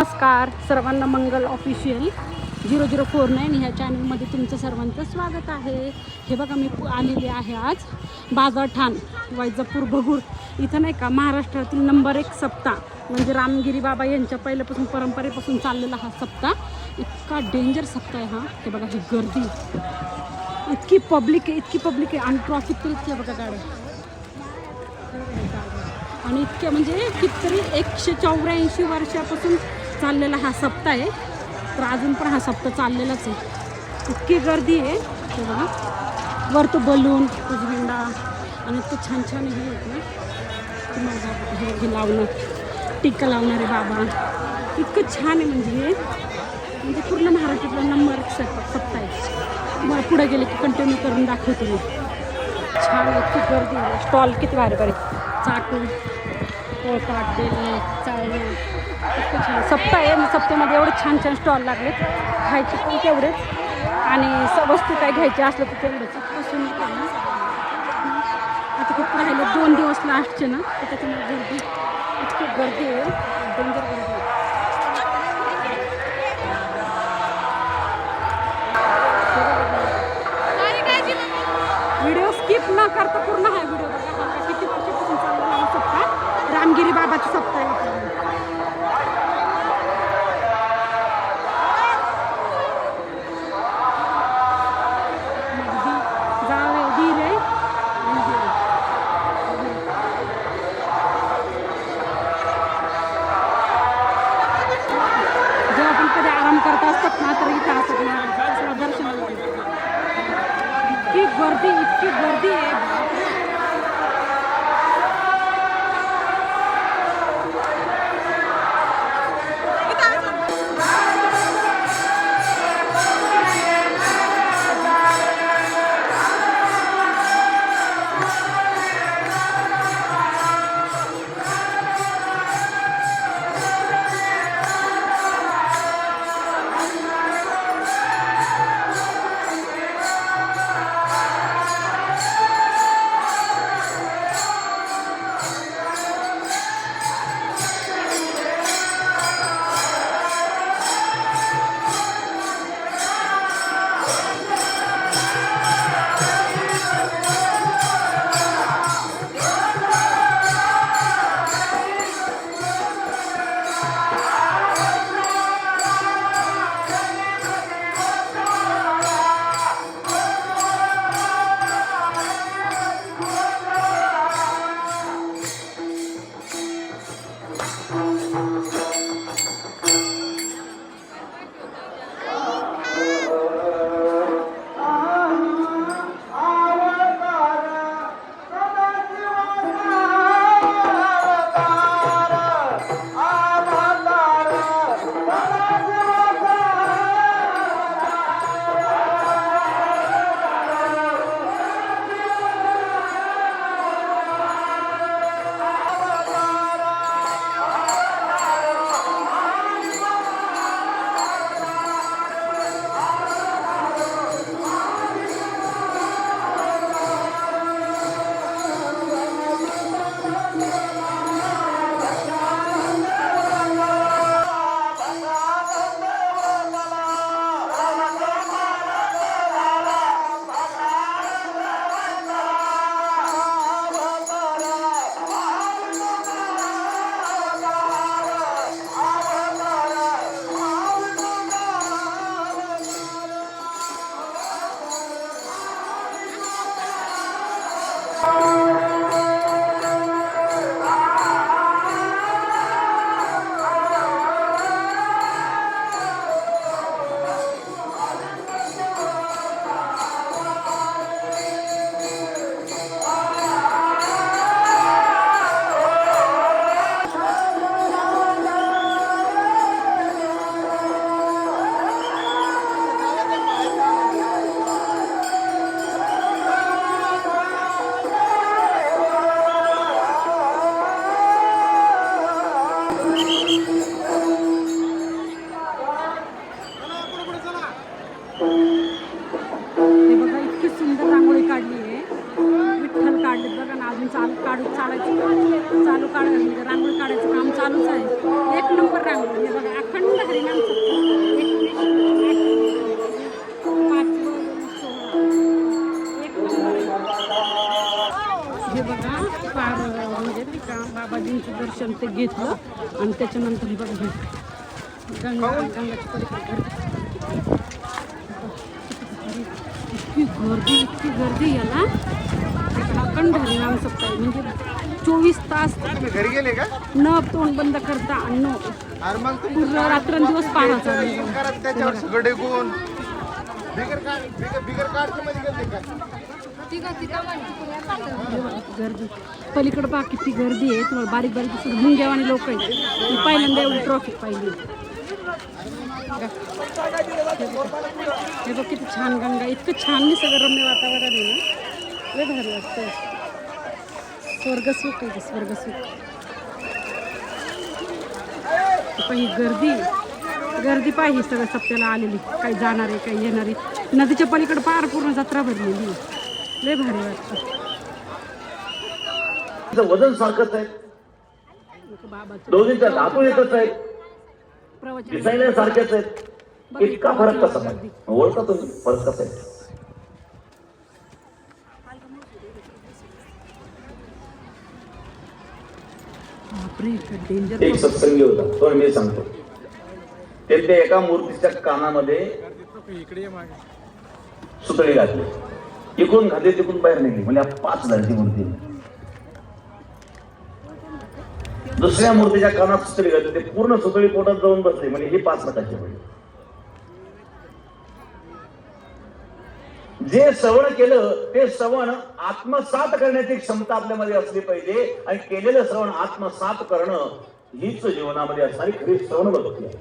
नमस्कार सर्वांना, मंगल ऑफिशियल 0049 ह्या चॅनलमध्ये तुमचं सर्वांचं स्वागत आहे. हे बघा, मी आलेले आहे आज बाजारठाण वैजापूर भगूर इथं. नाही का, महाराष्ट्रातील नंबर 1 सप्ताह म्हणजे रामगिरी बाबा यांच्या पहिल्यापासून परंपरेपासून चाललेला हा सप्ताह इतका डेंजर सप्ताह आहे हा. हे बघा, ही गर्दी इतकी पब्लिक आहे आणि ट्रॉफिक तर इतकी बघा गाड्या आणि इतक्या म्हणजे कितीतरी 184 वर्षापासून चाललेला हा सप्ताह आहे. तर अजून पण हा सप्ताह चाललेलाच आहे. इतकी गर्दी आहे. हे बघा, वर तो बलून झेंडा आणि इतकं छान छान हे होत ना, तुम्हाला हे लावणं, टिक्का लावणारे बाबा इतकं छान आहे. म्हणजे पूर्ण महाराष्ट्रातला नंबर 1 सप्ताह आहे. मग पुढे गेले की कंटिन्यू करून दाखवते मी. छान इतकी गर्दी आहे. स्टॉल किती भारी भारी, चाटून पोळपाट बेले चाळणे इतकं छान सप्ताह आहे. सप्त्यामध्ये एवढे छान छान स्टॉल लागलेत. खायचे पण तेवढेच आणि वस्तू काय घ्यायची असलं तर तेवढंच. इतकं आता खूप राहिले 2 दिवस लास्टचे ना, तर त्याच्यामुळे इतकी गर्दी आहे, डेंजर गर्दी आहे. व्हिडिओ स्किप न करता पूर्ण हा व्हिडिओ बघा. किती वर्षापासून चाललेला हा सप्ताह, रामगिरी बाबाचा सप्ताह आहे. जेव्हा आपण कधी आराम करत असतात ना, तर इथं असतात ना दर्शनाला इतकी गर्दी आहे. हरिनाम सप्ताह 21 हे बघा फार म्हणजे नाही का बाबाजींचं दर्शन ते घेतलं आणि त्याच्यानंतर हे बघा गंगाची परिक्रमा इतकी गर्दी याला अखंड हरिनाम सप्ताह म्हणजे 24 तास घरी गेले का न तोंड बंद करता अन्न पूर्ण रात्रंदिवस पाहायचा त्याच्यावर सगळं डेकून बिगर काढचे मध्ये गेले का गर्दी पलीकडे पहा किती गर्दी आहे तुम्हाला बारीक बारीक दिसत मुंग्यावाणी लोक आहेत मी पहिल्यांदा एवढी ट्रॉफिक पाहिली हे बघ किती छान गंगा इतकं छान निसर्गरम्य वातावरण आहे ना लय भारी वाटतं स्वर्गसुख आहे स्वर्गसुख ही गर्दी पाहिजे सगळं सप्त्याला आलेली काही जाणारे काही येणारी नदीच्या पलीकडे पार पूर्ण जत्रा भरलेली लय भारी वाटतं वजन सारखंच आहे दोघींच्या धातू एकच आहेत दिसायला सारखेच आहेत इतका फरक कसा आहे ओळखा तुम्ही फरक कसा आहे एक सत्संगी होता तो मी सांगतो ते एका मूर्तीच्या कानामध्ये सुतळी घातली इकडून घातली तिकडून बाहेर निघली म्हणजे 5,000ची मूर्ती दुसऱ्या मूर्तीच्या कानात सुतळी घातली ते पूर्ण सुतळी पोटात जाऊन बसली म्हणजे ही 5 लाखाची होईल जे श्रवण केलं ते श्रवण आत्मसात करण्याची क्षमता आपल्यामध्ये असली पाहिजे आणि केलेलं श्रवण आत्मसात करणं हीच जीवनामध्ये असणारी खरी श्रवण बघती आहे